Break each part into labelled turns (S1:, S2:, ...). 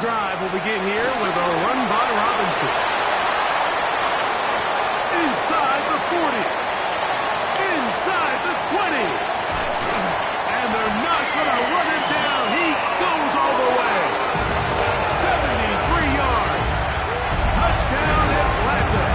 S1: drive will begin here with a run by Robinson. Inside the 40. Inside the 20. And they're not going to run him down. He goes all the way. 73 yards. Touchdown Atlanta.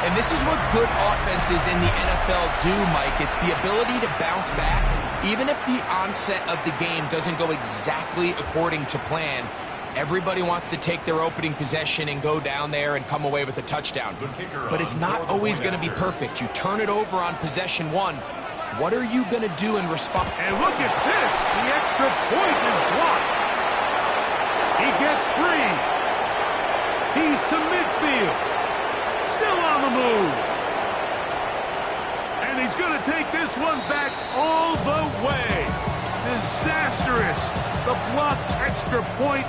S2: And this is what good offenses in the NFL do, Mike. It's the ability to bounce back, even if the onset of the game doesn't go exactly according to plan. Everybody wants to take their opening possession and go down there and come away with a touchdown. But it's not always going to be perfect. You turn it over on possession one. What are you going to do in response?
S1: And look at this. The extra point is blocked. He gets free. He's to midfield. Still on the move. And he's going to take this one back all the way. Disastrous. The blocked extra point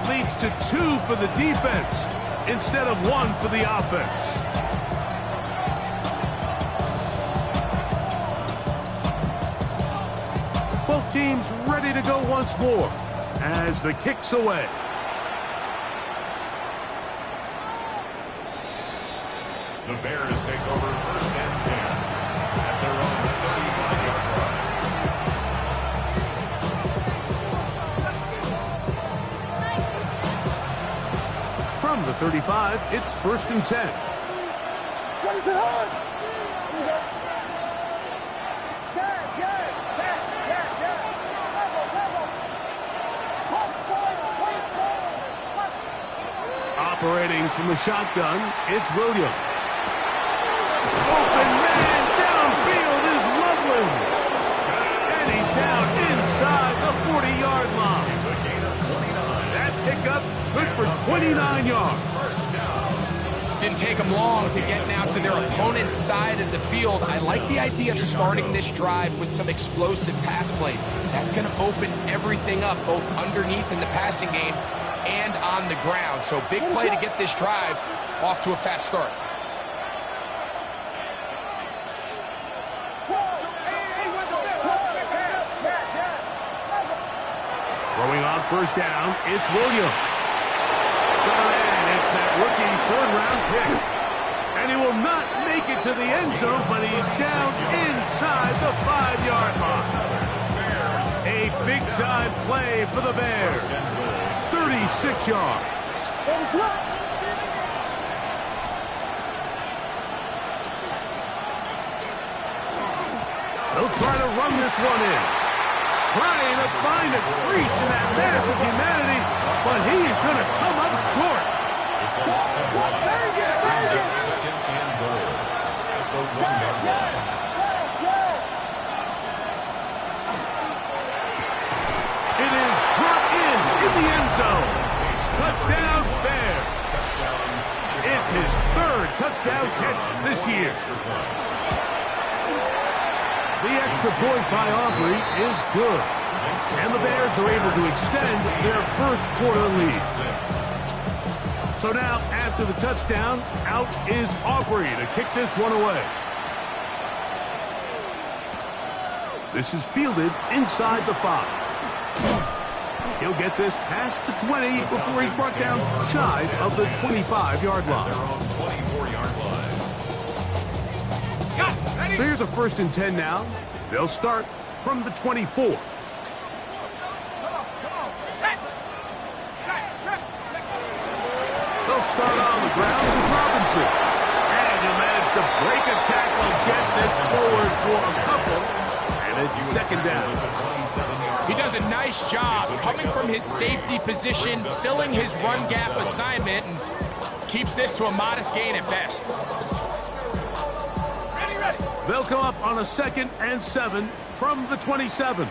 S1: leads to 2 for the defense instead of 1 for the offense. Both teams ready to go once more as the kick's away.
S3: The Bears take over 1st and 10 at their own 35-yard line.
S1: From the 35, it's 1st and 10.
S4: What is it on?
S1: Operating from the shotgun, it's Williams. Open man downfield is Loveland. And he's down inside the 40-yard line.
S3: It's a gain of 29.
S1: That pickup good for 29 yards.
S2: Didn't take them long to get now to their opponent's side of the field. I like the idea of starting this drive with some explosive pass plays. That's going to open everything up, both underneath in the passing game and on the ground. So big play to get this drive off to a fast start.
S1: Throwing on 1st down, it's Williams. And it's that rookie 3rd-round pick. And he will not make it to the end zone, but he's down inside the 5-yard line. A big-time play for the Bears. 36 yards. They'll try to run this one in. Trying to find a crease in that mass of humanity, but he's going to come up short.
S3: It's a loss of 1. Brings up 2nd and goal at the 1-yard line.
S1: It is brought in the end zone. Touchdown, Bears. It's his 3rd touchdown catch this year. The extra point by Aubrey is good. And the Bears are able to extend their 1st quarter lead. So now, after the touchdown, out is Aubrey to kick this one away. This is fielded inside the 5. He'll get this past the 20 before he's brought down shy of the 25-yard line. So here's a 1st and 10 now. They'll start from the 24. They'll start on the ground with Robinson. And he'll manage to break a tackle, get this forward for a couple. And it's 2nd down.
S2: He does a nice job coming from his safety position, filling his run gap assignment, and keeps this to a modest gain at best.
S1: They'll come up on a 2nd and 7 from the 27.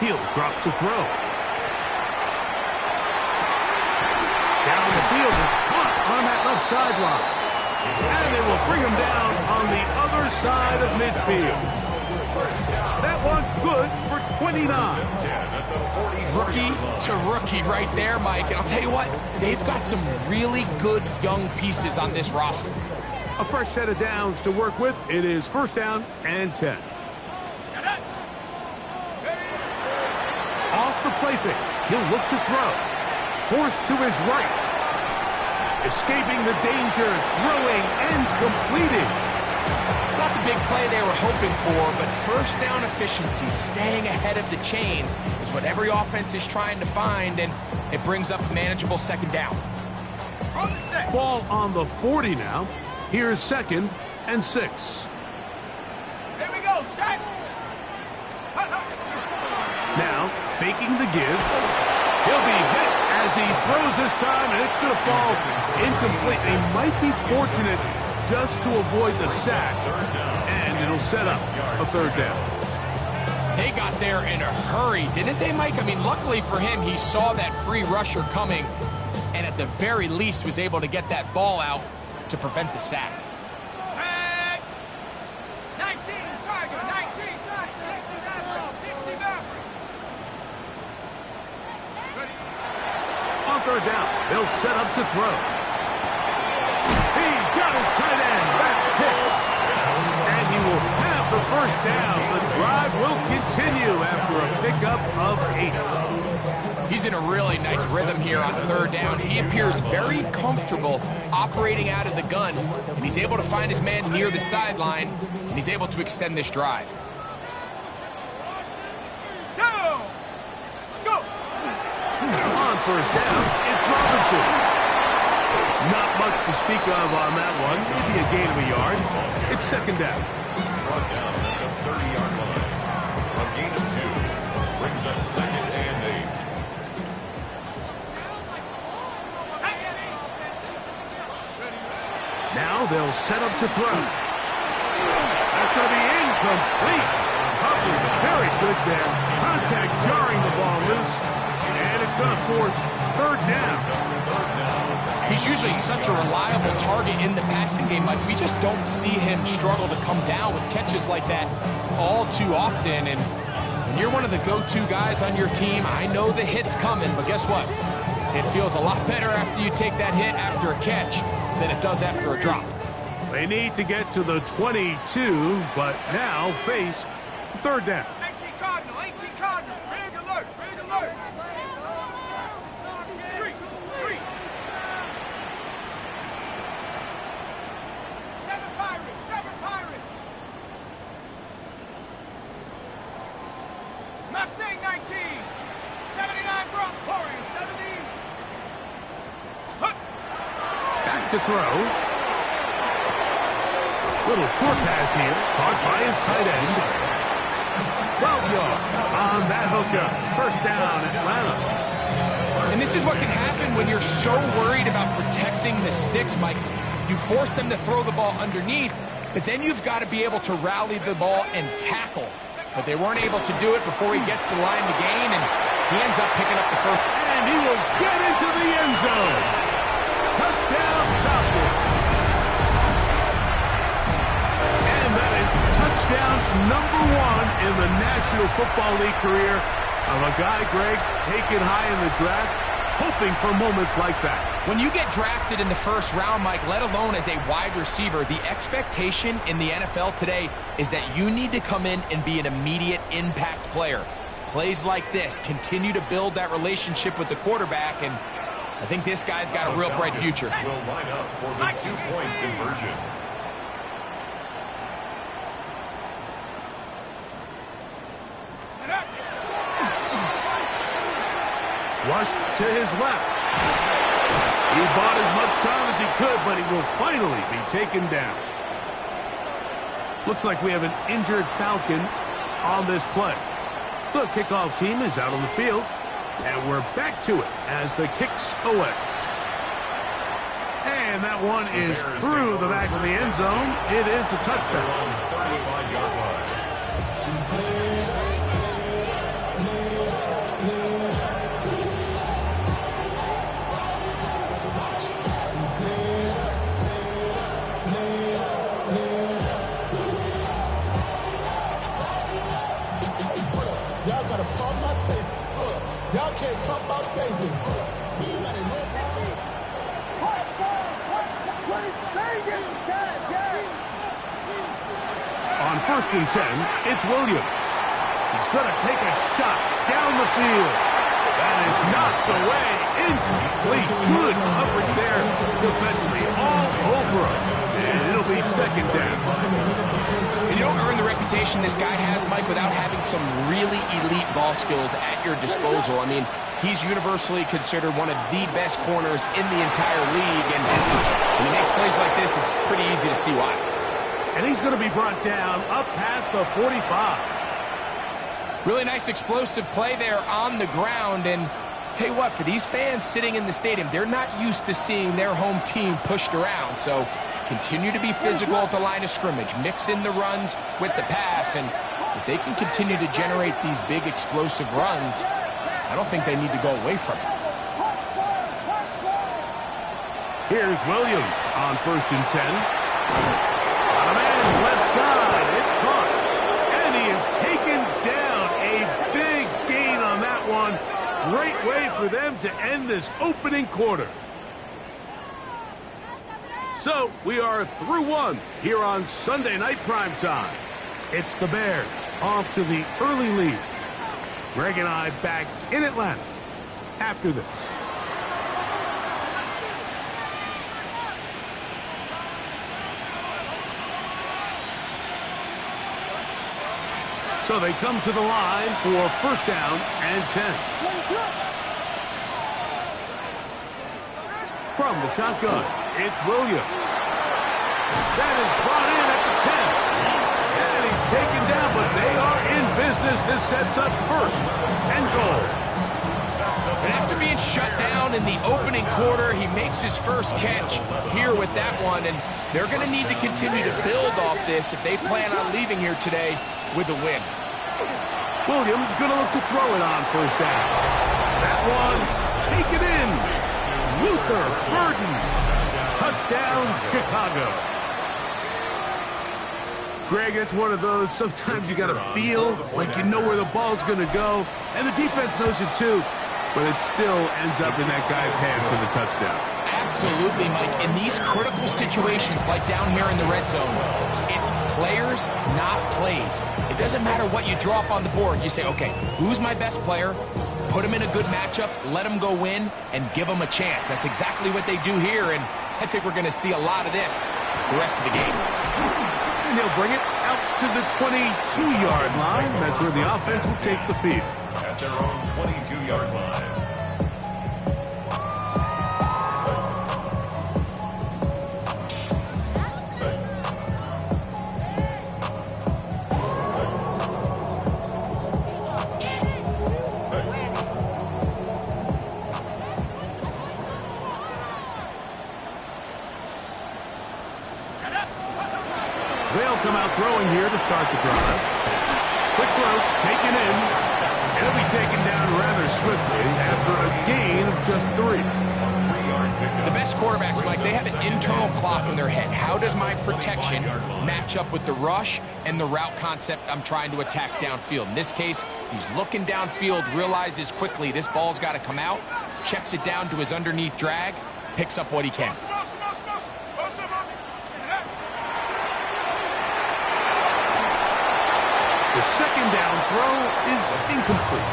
S1: He'll drop to throw. Down the field, it's caught on that left sideline. And they will bring him down on the other side of midfield. That one's good for 29.
S2: Rookie to rookie right there, Mike. And I'll tell you what, they've got some really good young pieces on this roster.
S1: A fresh set of downs to work with. It is first down and 10. Off the play fake. He'll look to throw. Forced to his right. Escaping the danger, throwing and completing.
S2: It's not the big play they were hoping for, but first down efficiency, staying ahead of the chains, is what every offense is trying to find, and it brings up a manageable second down.
S1: Ball on the 40 now. Here's second and 6.
S4: Here we go, set.
S1: Now, faking the give. He'll be hit as he throws this time, and it's going to fall incomplete. They might be fortunate just to avoid the sack, and it'll set up a third down.
S2: They got there in a hurry, didn't they, Mike? I mean, luckily for him, he saw that free rusher coming, and at the very least was able to get that ball out to prevent the sack.
S4: 19, target, 19, target, 60 down.
S1: On third down, they'll set up to throw. He's got his tight end. That's Pitts. And he will have the first down. The drive will continue after a pickup of 8.
S2: He's in a really nice rhythm here on third down. He appears very comfortable operating out of the gun, and he's able to find his man near the sideline, and he's able to extend this drive.
S1: On first down, it's Robinson. Not much to speak of on that one. Maybe a gain of a yard. It's second down.
S3: Brought down at the 30-yard line. A gain of 2 brings up second and 8.
S1: Now they'll set up to throw. That's going to be incomplete. Covered very good there. Contact jarring the ball loose. And it's going to force third down.
S2: He's usually such a reliable target in the passing game, Mike. We just don't see him struggle to come down with catches like that all too often. And when you're one of the go-to guys on your team, I know the hit's coming, but guess what? It feels a lot better after you take that hit after a catch than it does after a drop.
S1: They need to get to the 22, but now face third down.
S4: 18 Cardinal, 18 Cardinal. Rig alert, rig alert. 3. 7 Pirates, 7 Pirates. Mustang 19. 79 Bronx, Warriors 70.
S1: Back to throw. Little short pass here, caught by his tight end. 12 yards on that hookup. First down, Atlanta.
S2: And this is what can happen when you're so worried about protecting the sticks, Mike. You force them to throw the ball underneath, but then you've got to be able to rally the ball and tackle. But they weren't able to do it before he gets to the line to gain, and he ends up picking up the first.
S1: And he will get into the end zone. Touchdown, Falcons. And that is touchdown number 1 in the National Football League career of a guy, Greg, taken high in the draft, hoping for moments like that.
S2: When you get drafted in the first round, Mike, let alone as a wide receiver, the expectation in the NFL today is that you need to come in and be an immediate impact player. Plays like this continue to build that relationship with the quarterback, and I think this guy's got a real bright future.
S3: Will line up for the 2-point conversion.
S1: Flushed to his left. He bought as much time as he could, but he will finally be taken down. Looks like we have an injured Falcon on this play. The kickoff team is out on the field, and we're back to it as the kick's away. And that one is through the back of the end zone. It is a touchdown.
S3: 35-yard line.
S5: can't talk about basic.
S1: On 1st and 10, it's Williams. He's going to take a shot down the field. That is knocked away. Incomplete. Good coverage there defensively. All over us. And it'll be 2nd down.
S2: And you don't earn the reputation this guy has, Mike, without having some really elite ball skills at your disposal. I mean, he's universally considered one of the best corners in the entire league. And when he makes plays like this, it's pretty easy to see why.
S1: And he's going to be brought down up past the 45.
S2: Really nice explosive play there on the ground. And tell you what, for these fans sitting in the stadium, they're not used to seeing their home team pushed around. So continue to be physical at the line of scrimmage. Mix in the runs with the pass. And if they can continue to generate these big explosive runs, I don't think they need to go away from it.
S1: Here's Williams on 1st and 10. On a man left side. It's caught. And he is taken down. A big gain on that one. Great way for them to end this opening quarter. So, we are through one here on Sunday Night Primetime. It's the Bears off to the early lead. Greg and I back in Atlanta after this. So they come to the line for 1st down and 10. From the shotgun, it's Williams. That is brought in at the 10. And he's taken down, but they are in business. This sets up 1st and goal.
S2: And after being shut down in the opening quarter, he makes his first catch here with that one. And they're going to need to continue to build off this if they plan on leaving here today with a win.
S1: Williams going to look to throw it on 1st down. That one taken in. Luther Burden. Touchdown, Chicago. Greg, it's one of those, sometimes you got to feel like you know where the ball's going to go. And the defense knows it too. But it still ends up in that guy's hands for the touchdown.
S2: Absolutely, Mike. In these critical situations, like down here in the red zone, it's players, not plays. It doesn't matter what you draw up on the board. You say, okay, who's my best player? Put him in a good matchup, let him go win, and give him a chance. That's exactly what they do here, and I think we're going to see a lot of this the rest of the game.
S1: And he'll bring it out to the 22-yard line. That's where the offense will take the field.
S3: At their own 22-yard line.
S1: They'll come out throwing here to start the drive. Quick throw, taken in. It'll be taken down rather swiftly after a gain of just 3.
S2: The best quarterbacks, Mike, they have an internal clock in their head. How does my protection match up with the rush and the route concept I'm trying to attack downfield? In this case, he's looking downfield, realizes quickly this ball's got to come out, checks it down to his underneath drag, picks up what he can.
S1: The 2nd down throw is incomplete.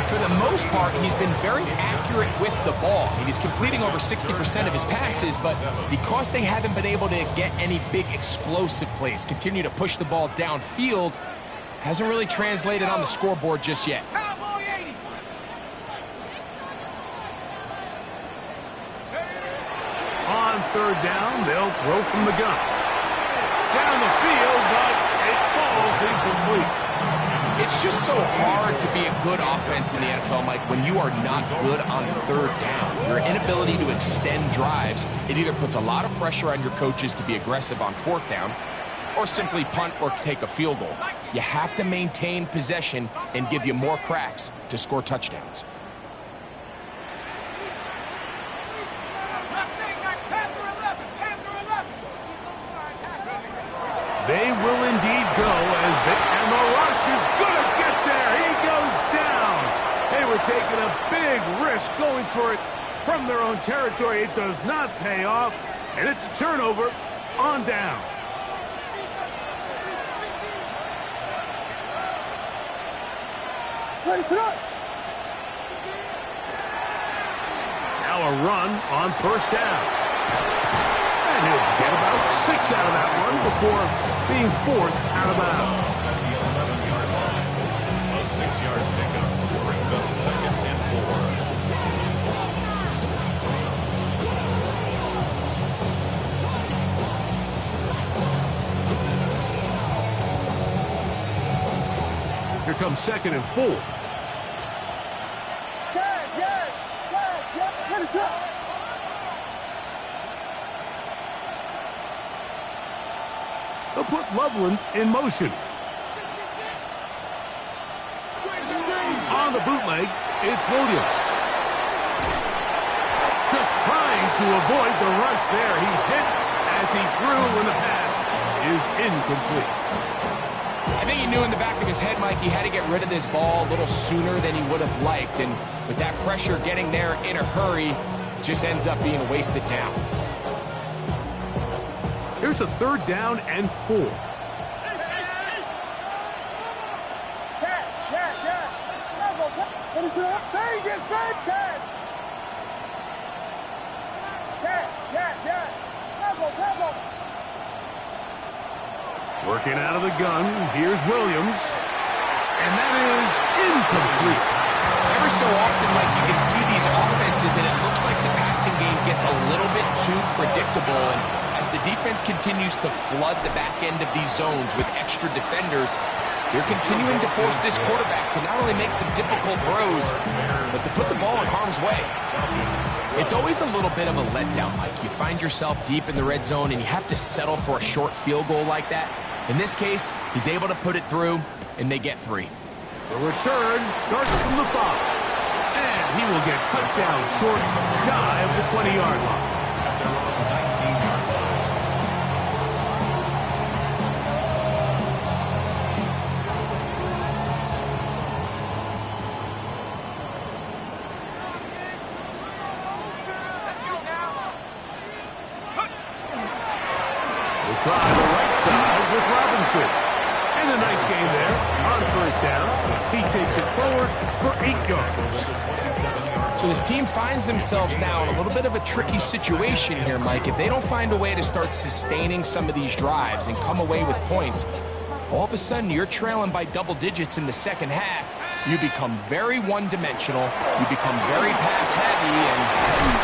S2: For the most part, he's been very accurate with the ball. I mean, he's completing over 60% of his passes, but because they haven't been able to get any big explosive plays, continue to push the ball downfield, hasn't really translated on the scoreboard just yet.
S1: On 3rd down, they'll throw from the gun. Down the field, but it falls incomplete.
S2: It's just so hard to be a good offense in the NFL, Mike, when you are not good on 3rd down. Your inability to extend drives, it either puts a lot of pressure on your coaches to be aggressive on 4th down or simply punt or take a field goal. You have to maintain possession and give you more cracks to score touchdowns.
S1: They will indeed go and the rush is going to get there. He goes down. They were They're taking a big risk going for it from their own territory. It does not pay off, and it's a turnover on down. Now a run on first down. And he'll get about 6 out of that one before being forced out of bounds.
S3: A 6-yard pickup brings up 2nd and 4.
S1: Here comes 2nd and 4. They'll put Loveland in motion. On the bootleg, it's Williams. Just trying to avoid the rush there. He's hit as he threw when the pass is incomplete.
S2: I think he knew in the back of his head, Mike, he had to get rid of this ball a little sooner than he would have liked. And with that pressure getting there in a hurry, it just ends up being wasted down.
S1: Here's a 3rd down and 4. Working out of the gun, here's Williams. And that is incomplete.
S2: Every so often, Mike, you can see these offenses, and it looks like the passing game gets a little bit too predictable. And as the defense continues to flood the back end of these zones with extra defenders, they're continuing to force this quarterback to not only make some difficult throws, but to put the ball in harm's way. It's always a little bit of a letdown, Mike. You find yourself deep in the red zone, and you have to settle for a short field goal like that. In this case, he's able to put it through, and they get 3.
S1: The return starts from the 5. And he will get cut down short, shy of the 20-yard line. We'll try the right side with Robinson. And a nice game there on first down. He takes it forward for 8 yards.
S2: So this team finds themselves now in a little bit of a tricky situation here, Mike. If they don't find a way to start sustaining some of these drives and come away with points, all of a sudden you're trailing by double digits in the second half. You become very one-dimensional. You become very pass-heavy, and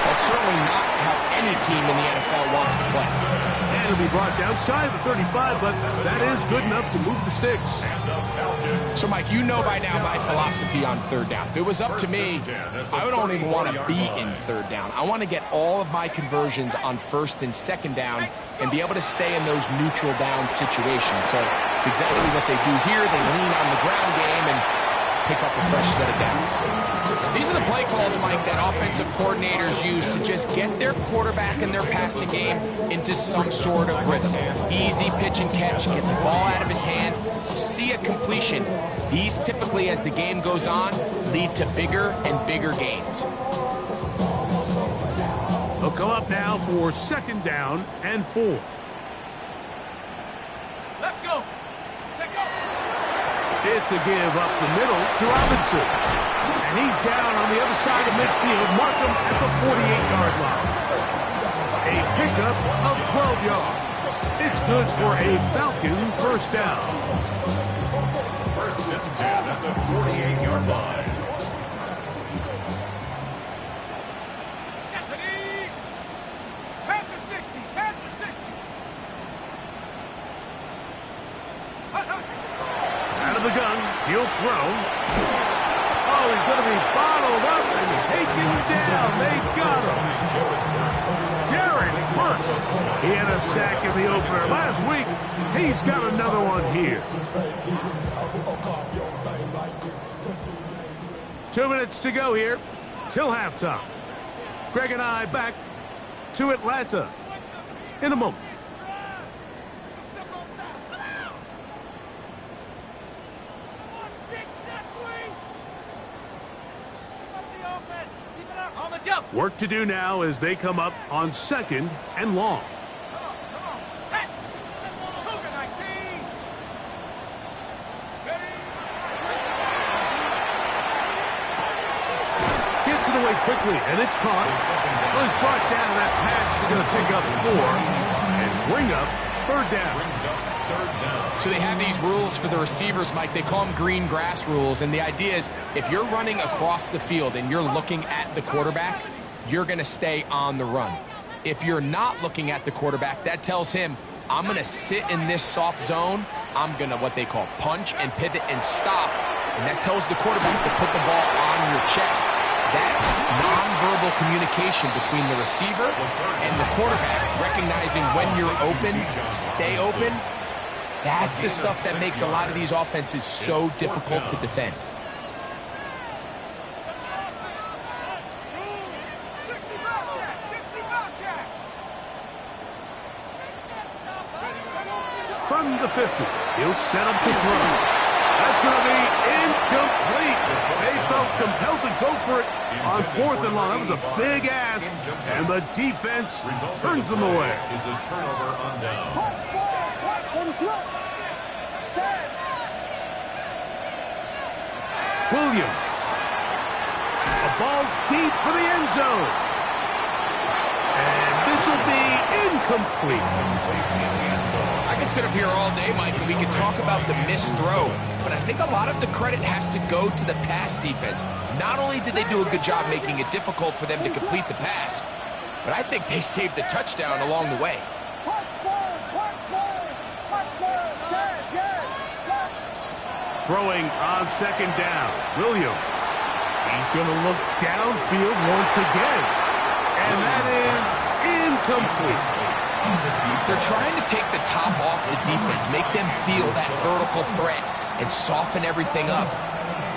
S2: that's certainly not how any team in the NFL wants to play.
S1: And it'll be brought down shy of the 35, but that is good enough to move the sticks.
S2: So, Mike, you know by now my philosophy on 3rd down. If it was up to me, I would only want to be in 3rd down. I want to get all of my conversions on 1st and 2nd down and be able to stay in those neutral down situations. So it's exactly what they do here. They lean on the ground game and pick up a fresh set of downs. These are the play calls, Mike, that offensive coordinators use to just get their quarterback and their passing game into some sort of rhythm. Easy pitch and catch, get the ball out of his hand, see a completion. These typically, as the game goes on, lead to bigger and bigger gains.
S1: They'll come up now for 2nd down and 4.
S4: Let's go. Check go.
S1: It's a give up the middle to Robinson. And he's down on the other side of midfield. Mark him at the 48-yard line. A pickup of 12 yards. It's good for a Falcon first down.
S3: 1st and 10 at the 48-yard line.
S4: Stephanie. Pass to 60. Pass to 60.
S1: Out of the gun, he'll throw. Oh, he's going to be bottled up and taken down. They got him. Jared Verse. He had a sack in the opener last week. He's got another one here. 2 minutes to go here till halftime. Greg and I back to Atlanta in a moment.
S4: On the double.
S1: Work to do now as they come up on 2nd and long.
S4: Come on. Set. Cougar 19. Ready.
S1: Gets it away quickly, and it's caught. Was brought down. That pass is going to pick up 4 and bring up 3rd down.
S2: So they have these rules for the receivers, Mike. They call them green grass rules, and the idea is if you're running across the field and you're looking at the quarterback, you're going to stay on the run. If you're not looking at the quarterback, that tells him, I'm going to sit in this soft zone. I'm going to what they call punch and pivot and stop, and that tells the quarterback to put the ball on your chest. That nonverbal communication between the receiver and the quarterback, recognizing when you're open, stay open, that's the stuff that makes a lot of these offenses so difficult to defend.
S4: 60 Bobcat. 60 Bobcat.
S1: From the 50, he'll set up to throw. That's going to be incomplete. They felt compelled to go for it on 4th and long. That was a big ask, and the defense turns them away.
S3: Is a turnover on down.
S1: Williams. A ball deep for the end zone. And this will be incomplete.
S2: I can sit up here all day, Mike, and we can talk about the missed throw, but I think a lot of the credit has to go to the pass defense. Not only did they do a good job making it difficult for them to complete the pass, but I think they saved the touchdown along the way.
S1: Throwing on 2nd down. Williams. He's going to look downfield once again. And that is incomplete.
S2: They're trying to take the top off the defense, make them feel that vertical threat, and soften everything up.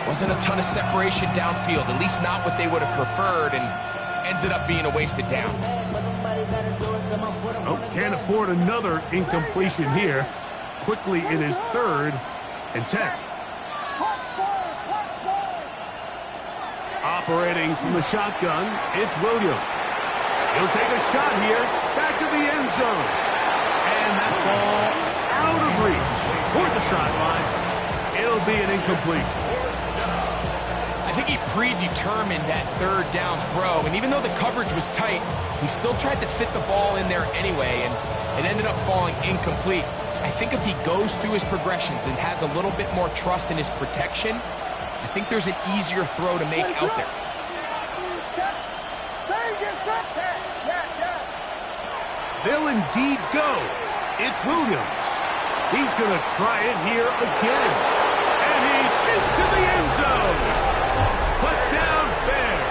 S2: Wasn't a ton of separation downfield, at least not what they would have preferred, and ends it up being a wasted down.
S1: Oh, can't afford another incompletion here. Quickly in his 3rd and 10. Operating from the shotgun, it's Williams. He'll take a shot here, back to the end zone. And that ball out of reach toward the sideline. It'll be an incompletion.
S2: I think he predetermined that 3rd down throw, and even though the coverage was tight, he still tried to fit the ball in there anyway, and it ended up falling incomplete. I think if he goes through his progressions and has a little bit more trust in his protection, I think there's an easier throw to make out there.
S1: They'll indeed go. It's Williams. He's going to try it here again. And he's into the end zone. Touchdown, Bears.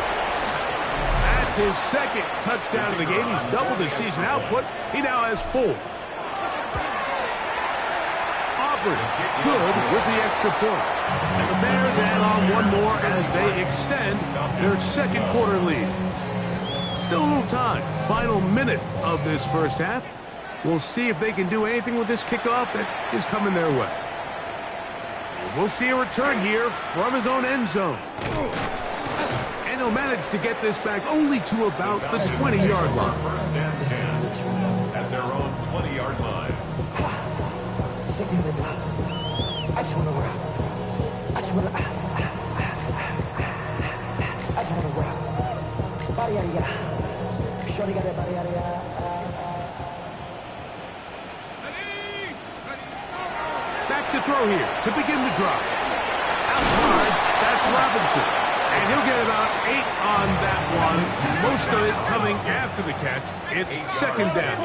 S1: That's his 2nd touchdown of the game. He's doubled his season output. He now has 4. Auburn good with the extra point. And the Bears add on one more as they extend their 2nd quarter lead. Still a little time. Final minute of this first half. We'll see if they can do anything with this kickoff that is coming their way. We'll see a return here from his own end zone. And he'll manage to get this back only to about the 20-yard line.
S3: 1st and 10 at their own 20-yard line.
S5: I just want to rock. I just want to rock. Body out of ya. Shorty got that body out of ya.
S1: Back to throw here to begin the drive. Out hard, that's Robinson. And he'll get about 8 on that one. Most of it coming after the catch. It's 2nd down.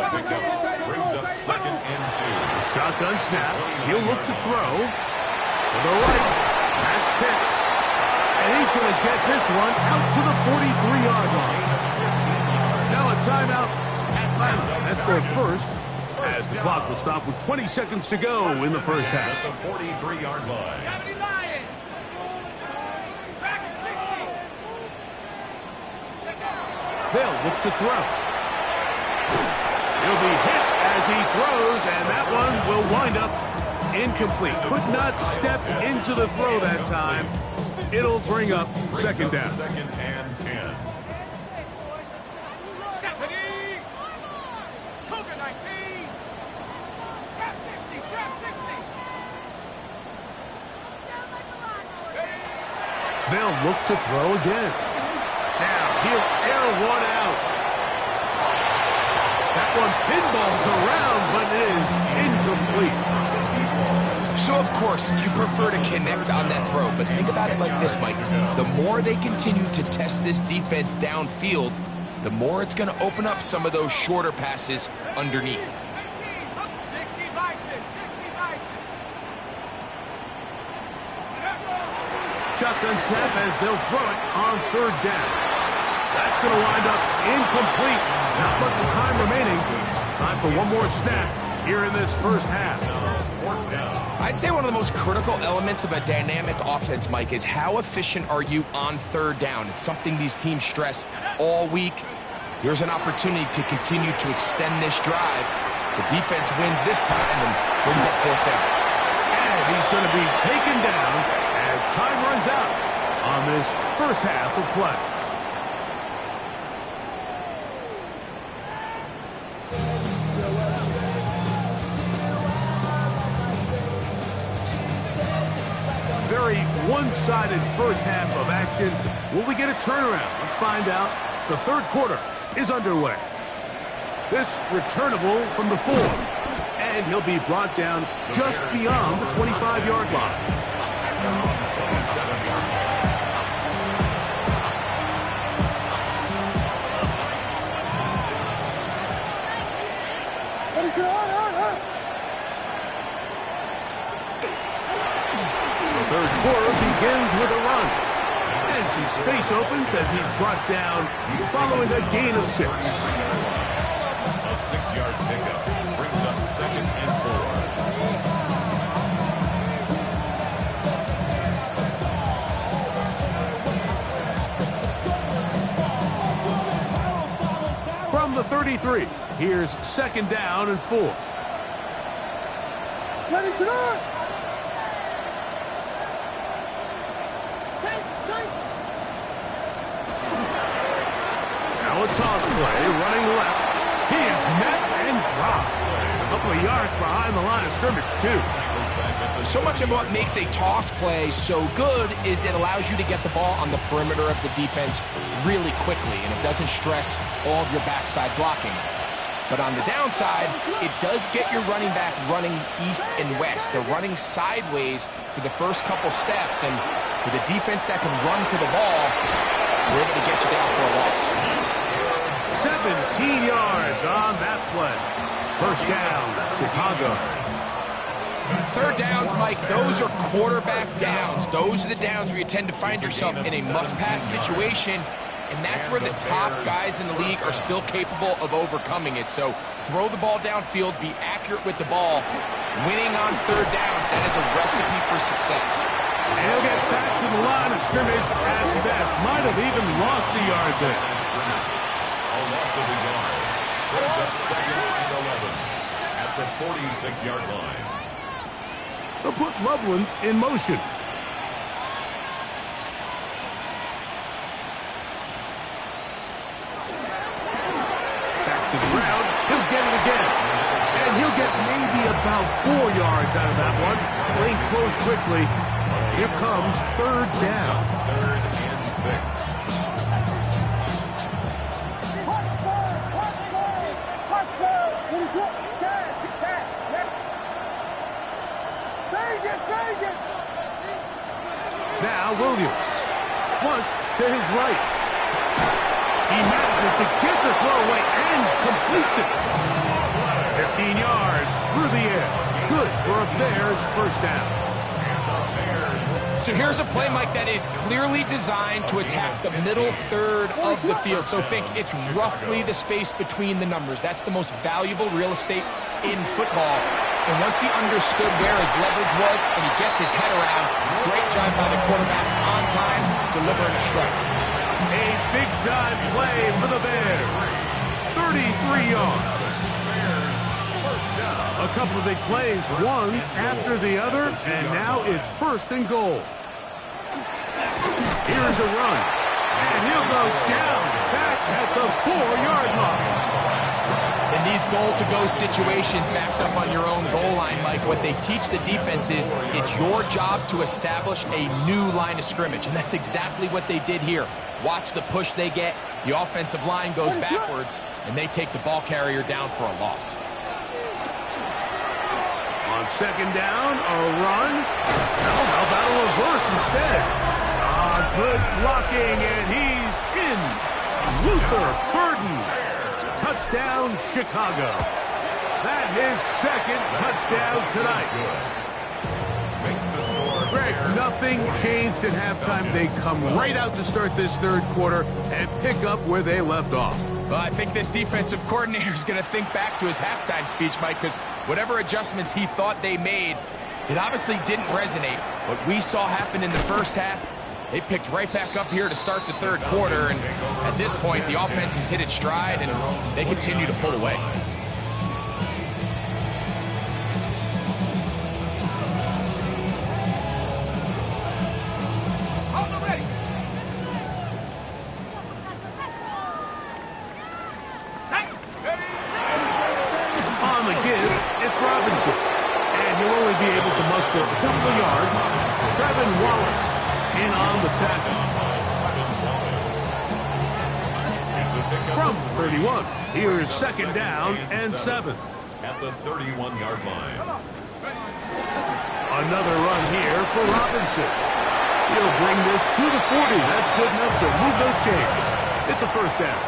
S3: Brings up 2nd and 2.
S1: Shotgun snap. He'll look to throw. To the right. That's Pitts. And he's going to get this one out to the 43-yard line. Now a timeout. Atlanta. That's their first. As the clock will stop with 20 seconds to go in the first half.
S3: At the 43-yard line.
S4: 70 Lions. Track at 60.
S1: They'll look to throw. He'll be hit as he throws, and that one will wind up incomplete. Could not step into the throw that time. It'll bring up 2nd down.
S3: 2nd and 10.
S4: Happening! Cougar 19! Trap 60, trap 60!
S1: They'll look to throw again. Now he'll air one out. That one pinballs around, but it is incomplete.
S2: So, of course, you prefer to connect on that throw, but think about it like this, Mike. The more they continue to test this defense downfield, the more it's going to open up some of those shorter passes underneath.
S4: 60 bison, 60 bison.
S1: Shotgun snap as they'll throw it on third down. That's going to wind up incomplete. Not much time remaining. Time for one more snap here in this first half.
S2: I'd say one of the most critical elements of a dynamic offense, Mike, is how efficient are you on third down. It's something these teams stress all week. Here's an opportunity to continue to extend this drive. The defense wins this time and brings up fourth down.
S1: And he's going to be taken down as time runs out on this first half of play. Very one-sided first half of action. Will we get a turnaround? Let's find out. The third quarter is underway. This returnable from the 4. And he'll be brought down just beyond the 25-yard line. The third quarter begins with a run. And some space opens as he's brought down following a gain of 6.
S3: A 6-yard pickup brings up 2nd and
S1: 4. From the 33, here's 2nd down and 4.
S5: Ready to go!
S1: Now a toss play, running left. He is met and dropped. A couple of yards behind the line of scrimmage, too.
S2: So much of what makes a toss play so good is it allows you to get the ball on the perimeter of the defense really quickly, and it doesn't stress all of your backside blocking. But on the downside, it does get your running back running east and west. They're running sideways for the first couple steps, and with a defense that can run to the ball, we're able to get you down for a loss.
S1: 17 yards on that play. First down, Chicago.
S2: Third downs, Mike, those are quarterback downs. Those are the downs where you tend to find yourself in a must-pass situation, and that's where the top guys in the league are still capable of overcoming it. So throw the ball downfield, be accurate with the ball. Winning on third downs, that is a recipe for success.
S1: And he'll get back to the line of scrimmage at best. Might have even lost a yard there.
S3: A loss of a yard. Brings up 2nd and 11 at the 46-yard line.
S1: They'll put Loveland in motion. Back to the ground. He'll get it again. And he'll get maybe about 4 yards out of that one. Playing close quickly. Here comes third down.
S3: 3rd and 6.
S1: Now Williams. Flush to his right. He manages to get the throw away and completes it. 15 yards through the air. Good for a Bears first down.
S2: So here's a play, Mike, that is clearly designed to attack the middle third of the field. So think it's roughly the space between the numbers. That's the most valuable real estate in football. And once he understood where his leverage was and he gets his head around, great job by the quarterback on time, delivering a strike.
S1: A big-time play for the Bears. 33 yards. A couple of big plays, one after the other, and now it's 1st and goal. Here's a run, and he'll go down back at the 4-yard line.
S2: In these goal-to-go situations backed up on your own goal line, Mike, what they teach the defense is it's your job to establish a new line of scrimmage, and that's exactly what they did here. Watch the push they get. The offensive line goes backwards, and they take the ball carrier down for a loss.
S1: On second down, a run. Now, how about a reverse instead? Good blocking, and he's in. Luther Burden. Touchdown, Chicago. That his second touchdown tonight. Greg, nothing changed at halftime. They come right out to start this third quarter and pick up where they left off.
S2: Well, I think this defensive coordinator is going to think back to his halftime speech, Mike, because whatever adjustments he thought they made, it obviously didn't resonate. What we saw happen in the first half, they picked right back up here to start the third quarter, and at this point, the offense has hit its stride, and they continue to pull away.
S1: On the give, it's Robinson, and he'll only be able to muster a couple of yards. Trevin Wallace in on the tackle. From 31, here's second down and 7.
S3: At the 31-yard line.
S1: Another run here for Robinson. He'll bring this to the 40. That's good enough to move those chains. It's a first down.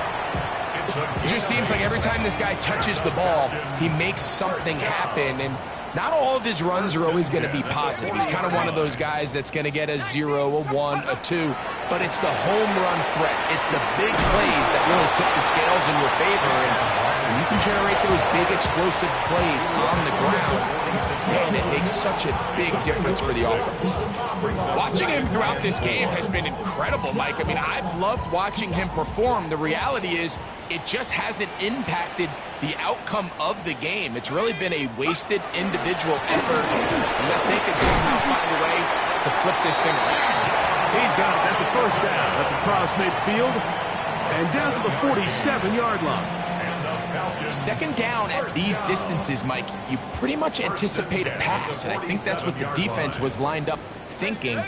S2: It just seems like every time this guy touches the ball, he makes something happen, and not all of his runs are always going to be positive. He's kind of one of those guys that's going to get a 0, a 1, a 2, but it's the home run threat. It's the big plays that really tip the scales in your favor, and when you can generate those big explosive plays on the ground, man, it makes such a big difference for the offense. Watching him throughout this game has been incredible, Mike. I mean, I've loved watching him perform. The reality is it just hasn't impacted the outcome of the game. It's really been a wasted individual effort unless they can somehow find a way to flip this thing around.
S1: He's got it. That's a first down at the cross midfield and down to the 47-yard line.
S2: Second down at these distances, Mike, you pretty much anticipate a pass, and I think that's what the defense was lined up thinking.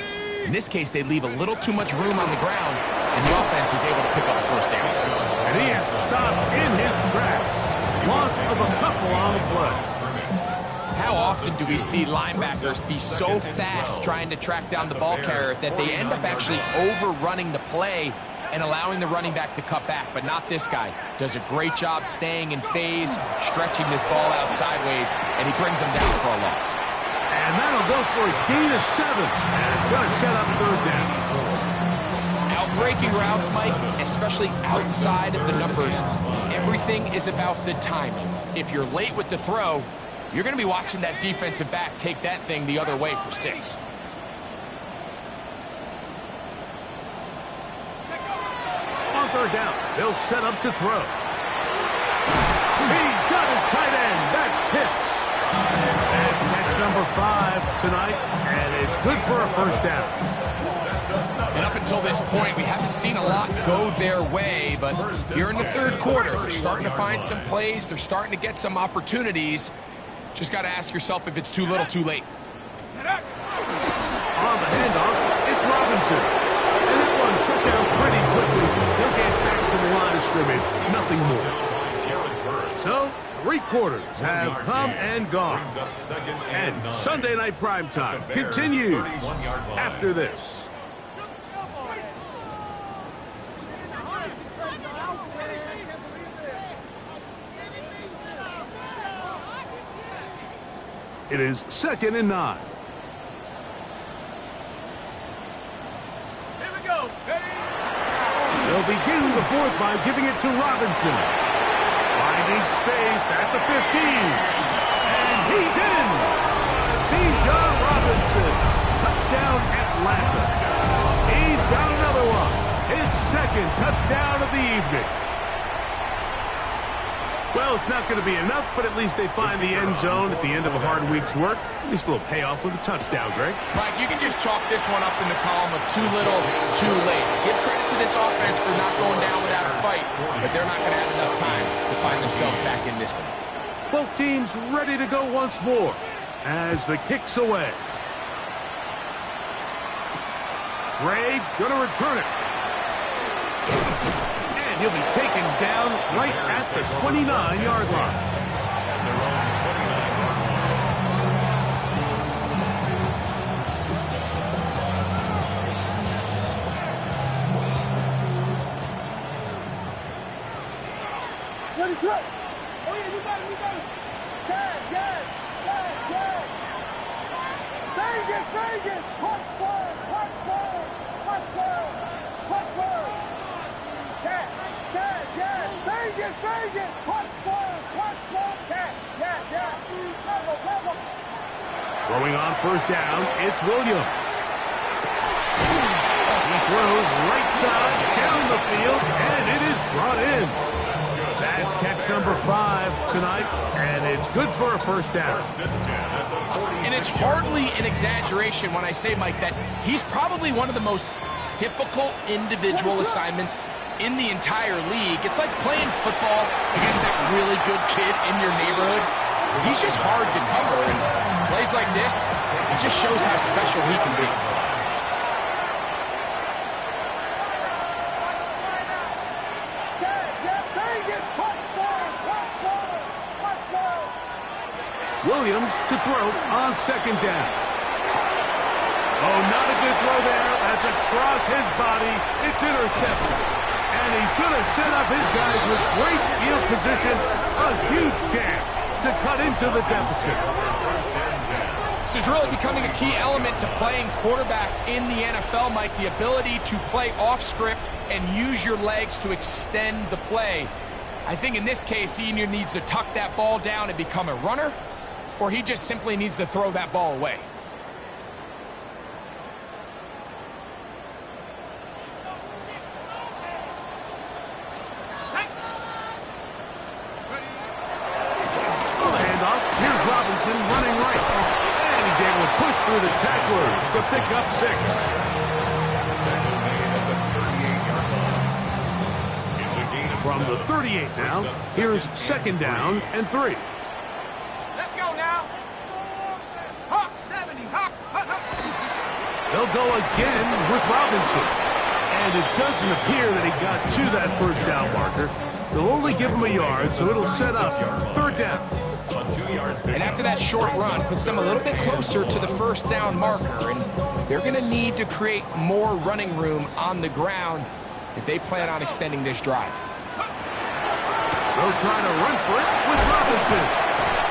S2: In this case, they leave a little too much room on the ground, and the offense is able to pick up a first down.
S1: And he is stopped in his tracks. Loss of a couple on the play.
S2: How often do we see linebackers be so fast trying to track down the ball carrier that they end up actually overrunning the play and allowing the running back to cut back, but not this guy. Does a great job staying in phase, stretching this ball out sideways, and he brings them down for a loss.
S1: And that'll go for a gain of 7, and it's going to set up third down.
S2: Out-breaking routes, Mike, especially outside of the numbers, everything is about the timing. If you're late with the throw, you're going to be watching that defensive back take that thing the other way for 6.
S1: On third down, they'll set up to throw. He's got his tight end. That's Pitts. That's catch number 5 tonight, and it's good for a first down.
S2: And up until this point, we haven't seen a lot go their way, but here in the third quarter, they're starting to find some plays. They're starting to get some opportunities. Just got to ask yourself if it's too little, too late.
S1: On the handoff, it's Robinson. And that one shut down pretty quickly. He'll get back to the line of scrimmage. Nothing more. So, 3 quarters have come and gone. And Sunday Night Primetime continues after this. It is 2nd and 9.
S4: Here we go.
S1: They'll begin the fourth by giving it to Robinson. Finding space at the 15. And he's in. Bijan Robinson. Touchdown Atlanta. He's got another one. His 2nd touchdown of the evening. Well, it's not going to be enough, but at least they find the end zone at the end of a hard week's work. At least a little payoff with a touchdown, Greg.
S2: Mike, you can just chalk this one up in the column of too little, too late. Give credit to this offense for not going down without a fight, but they're not going to have enough time to find themselves back in this one.
S1: Both teams ready to go once more as the kick's away. Gray going to return it. And he'll be taken down right at the 29-yard line.
S5: Ready, try. Oh, yeah, you got it, you got it. Yes, yes, yes, yes. Vegas, Vegas. Punch forward, punch forward, punch forward, punch forward. Yes, yes, yes. Vegas, Vegas. Punch forward, yes, yes, yes. Cover, cover.
S1: Throwing on first down, it's Williams. He throws right side down the field, and it is brought in. That's catch number 5 tonight, and it's good for a first down.
S2: And it's hardly an exaggeration when I say, Mike, that he's probably one of the most difficult individual assignments in the entire league. It's like playing football against that really good kid in your neighborhood. He's just hard to cover, and plays like this, it just shows how special he can be.
S1: Williams to throw on second down. Oh, not a good throw there. That's across his body. It's interception. And he's going to set up his guys with great field position. A huge chance to cut into the deficit.
S2: This is really becoming a key element to playing quarterback in the NFL, Mike. The ability to play off script and use your legs to extend the play. I think in this case, he either needs to tuck that ball down and become a runner, or he just simply needs to throw that ball away.
S1: Handoff. Here's Robinson running right. And he's able to push through the tacklers to pick up 6. From the 38 now, here's second down and 3.
S4: Let's go now. Hawk 70. Hawk.
S1: They'll go again with Robinson. And it doesn't appear that he got to that first down marker. They'll only give him a yard, so it'll set up third down.
S2: And after that short run, puts them a little bit closer to the first down marker. And they're going to need to create more running room on the ground if they plan on extending this drive.
S1: They'll try to run for it with Robinson.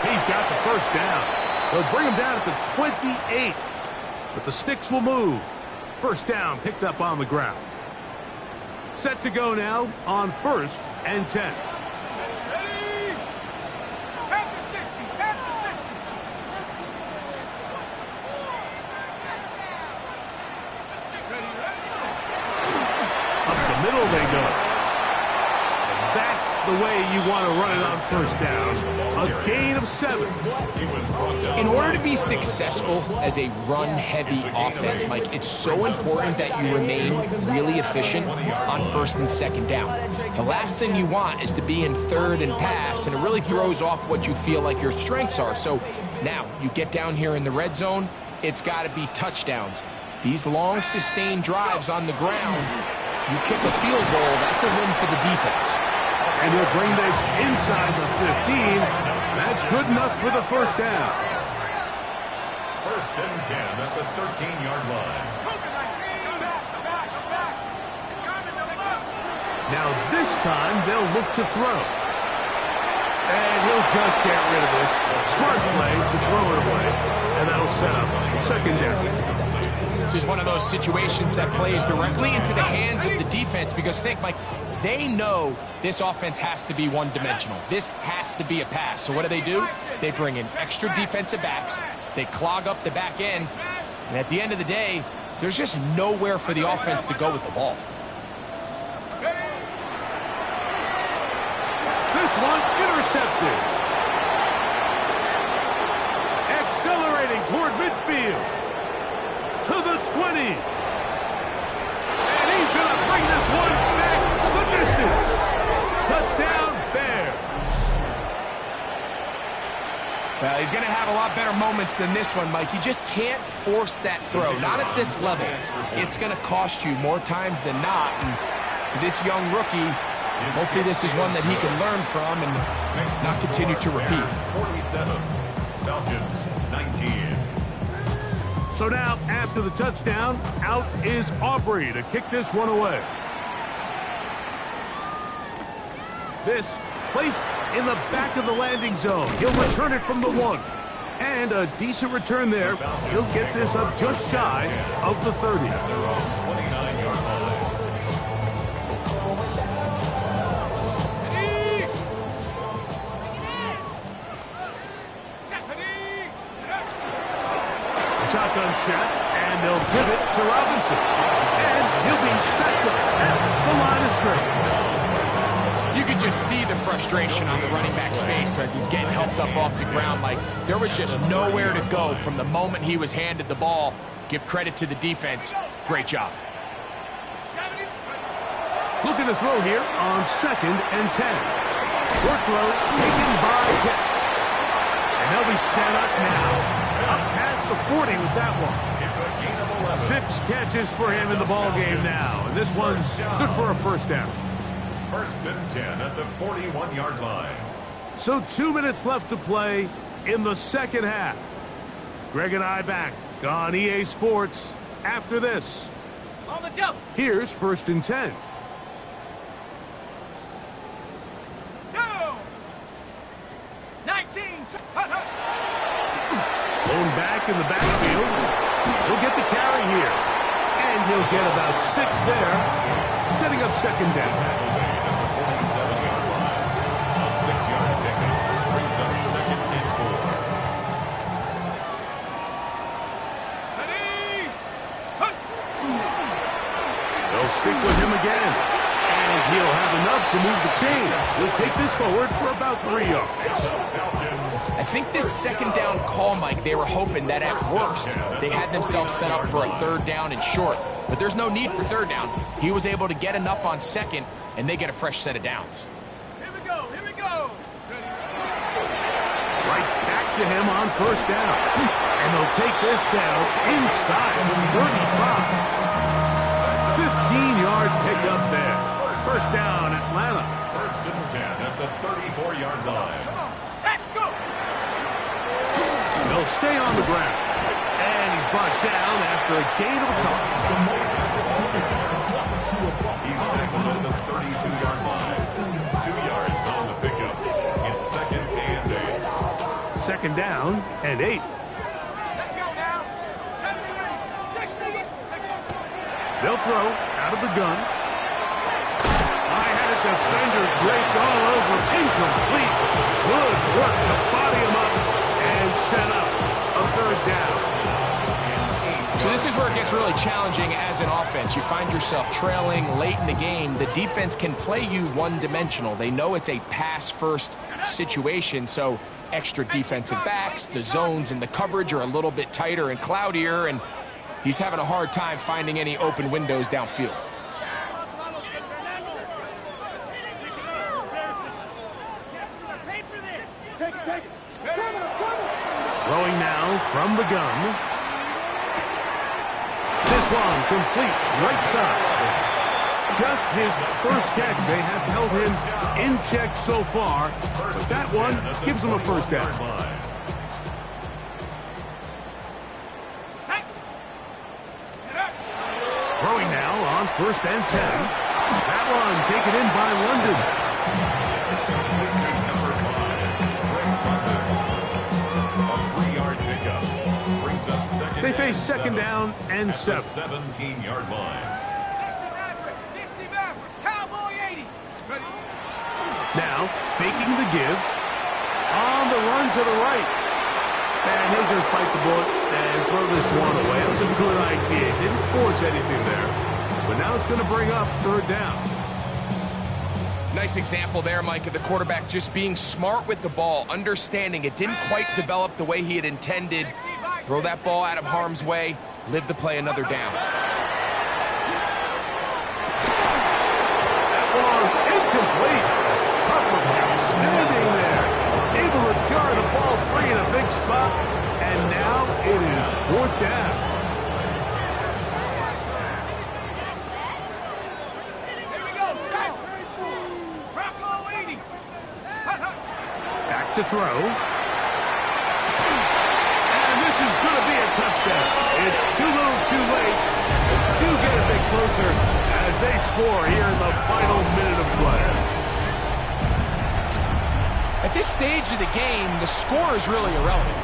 S1: He's got the first down. They'll bring him down at the 28. But the sticks will move. First down picked up on the ground. Set to go now on 1st and 10.
S4: Ready? Half to 60. Half to 60.
S1: Up the middle they go. That's the way you want to run it on first down. A gain of 7.
S2: In order to be successful as a run-heavy offense, Mike, it's so important that you remain really efficient on 1st and 2nd down. The last thing you want is to be in 3rd and pass, and it really throws off what you feel like your strengths are. So now you get down here in the red zone, it's got to be touchdowns. These long, sustained drives on the ground, you kick a field goal, that's a win for the defense.
S1: And he'll bring this inside the 15. That's good enough for the first down.
S3: 1st and 10 at the 13-yard line.
S1: Now this time they'll look to throw. And he'll just get rid of this. Smart play to throw it away. And that'll set up second down.
S2: This is one of those situations that plays directly into the hands of the defense because think, Mike, they know this offense has to be one-dimensional. This has to be a pass. So what do? They bring in extra defensive backs. They clog up the back end. And at the end of the day, there's just nowhere for the offense to go with the ball.
S1: This one, intercepted. Accelerating toward midfield. To the 20. And he's going to bring this one back the distance. Touchdown, Bears.
S2: Well, he's going to have a lot better moments than this one, Mike. You just can't force that throw. Not at this level. It's going to cost you more times than not. And to this young rookie, hopefully this is one that he can learn from and not continue to repeat.
S3: 47, Falcons 19.
S1: So now, after the touchdown, out is Aubrey to kick this one away. This placed in the back of the landing zone. He'll return it from the 1. And a decent return there. He'll get this up just shy of the 30.
S3: 29-yard line.
S1: Shotgun snap, and they'll pivot to Robinson. And he'll be stacked up at the line of scrimmage.
S2: You could just see the frustration on the running back's face as he's getting helped up off the ground. Like, there was just nowhere to go from the moment he was handed the ball. Give credit to the defense. Great job.
S1: Looking to throw here on 2nd and 10. Short throw taken by Pitts. And they'll be set up now. Up past the 40 with that one.
S3: It's a gain of 11.
S1: 6 catches for him in the ball game now. And this one's good for a first down.
S3: 1st and 10 at the 41-yard line.
S1: So 2 minutes left to play in the second half. Greg and I back on EA Sports after this.
S4: On the double.
S1: Here's 1st and 10.
S4: Go. 19.
S1: Blown back in the backfield. He'll get the carry here. And he'll get about 6 there. Setting up 2nd down.
S3: 47-yard line. A 6-yard pickup brings up 2nd and 4.
S1: They'll stick with him again. And he'll have enough to move the chains. He'll take this forward for about 3 yards.
S2: I think this 2nd down call, Mike, they were hoping that at worst they had themselves set up for a 3rd down and short. But there's no need for 3rd down. He was able to get enough on 2nd, and they get a fresh set of downs.
S4: Here we go. Here we go.
S1: Right back to him on 1st down. And they'll take this down inside the 35. 15-yard pickup there. 1st down, Atlanta.
S3: 1st and 10 at the 34-yard line.
S4: Set, go.
S1: They'll stay on the ground. And he's brought down after a gain of a couple.
S3: He's tackled at the 32-yard line. 2 yards on the pickup. It's 2nd and 8.
S1: 2nd down and 8.
S4: Let's go now. 70, 60.
S1: They'll throw out of the gun. I had a defender draped all over. Incomplete. Good work to body him up and set up a 3rd down.
S2: So this is where it gets really challenging as an offense. You find yourself trailing late in the game. The defense can play you one-dimensional. They know it's a pass-first situation, so extra defensive backs, the zones and the coverage are a little bit tighter and cloudier, and he's having a hard time finding any open windows downfield.
S1: Throwing now from the gun. This one complete, right side. Just his first catch. They have held him in check so far, but that one gives him a 1st down. Throwing now on 1st and 10. That one taken in by London. They face 2nd down and 7.
S3: 17-yard line.
S4: 60 Maverick, Cowboy 80. Ready?
S1: Now, faking the give. On the run to the right. And he'll just bite the bullet and throw this one away. It was a good idea. Didn't force anything there. But now it's going to bring up 3rd down.
S2: Nice example there, Mike, of the quarterback just being smart with the ball, understanding it didn't quite develop the way he had intended. Throw that ball out of harm's way, live to play another down.
S1: That ball incomplete. Puffer standing there, able to jar the ball free in a big spot, and now it is 4th down. To throw. And this is going to be a touchdown. It's too little too late. They do get a bit closer as they score here in the final minute of play.
S2: At this stage of the game, the score is really irrelevant.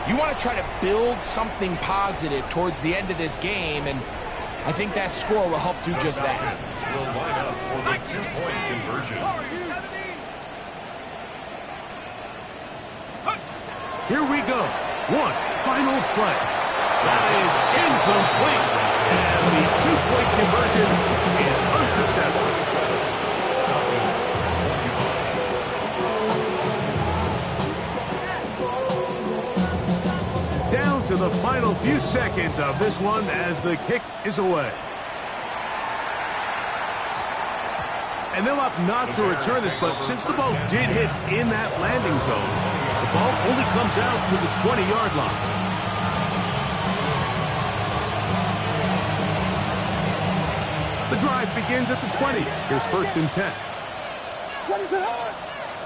S2: You want to try to build something positive towards the end of this game, and I think that score will help do just that.
S3: Will line up for the 2-point conversion.
S1: Here we go. One final play. That is incomplete. And the 2-point conversion is unsuccessful. Down to the final few seconds of this one as the kick is away. And they'll opt not to return this, but since the ball did hit in that landing zone, the ball only comes out to the 20-yard line. The drive begins at the 20. Here's 1st and 10.
S5: What is it on?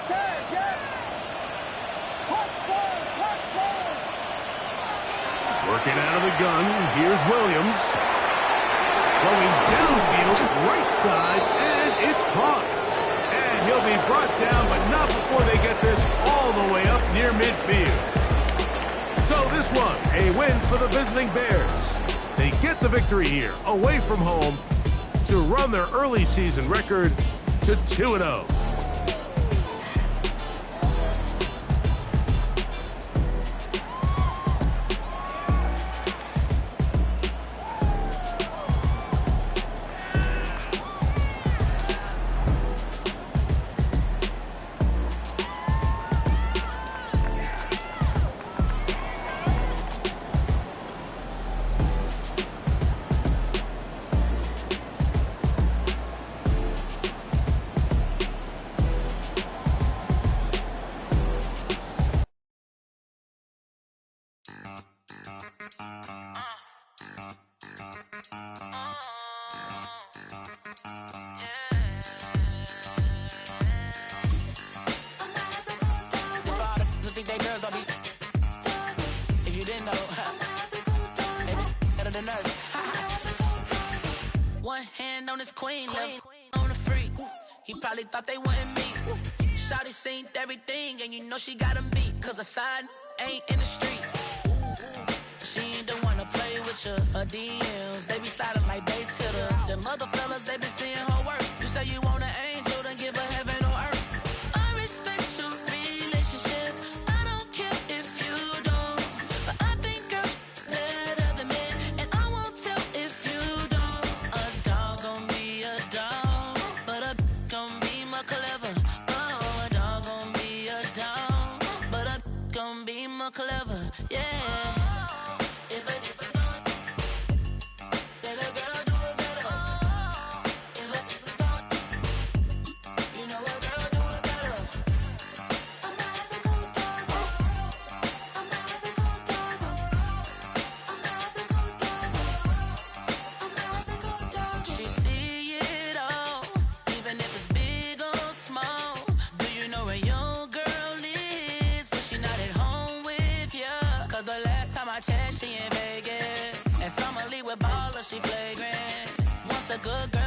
S5: Dad, yeah. Watch ball, watch ball.
S1: Working out of the gun, here's Williams. Going downfield, right side, and it's caught. And he'll be brought down, but not before they get this all the way up near midfield. So this one, a win for the visiting Bears. They get the victory here, away from home, to run their early season record to 2-0.
S6: One hand on his queen, left on the freak. He probably thought they wouldn't meet. Shawty seen everything, and you know she got him beat. Cause her side ain't in the streets. She ain't the one to play with you. Her DMs, they be sliding like base hitters. Them other fellas, they been seeing her work. You say you want an angel, then give her heaven on earth. I respect your relationship. I don't care if you don't. But I think girls better than men. And I won't tell if you don't. A dog gon' be a dog, but a gon' be more clever. Oh, a dog gon' be a dog, but a gon' be more clever. Yeah. She in Vegas, and Summer Lee with Baller, she flagrant. Once a good girl.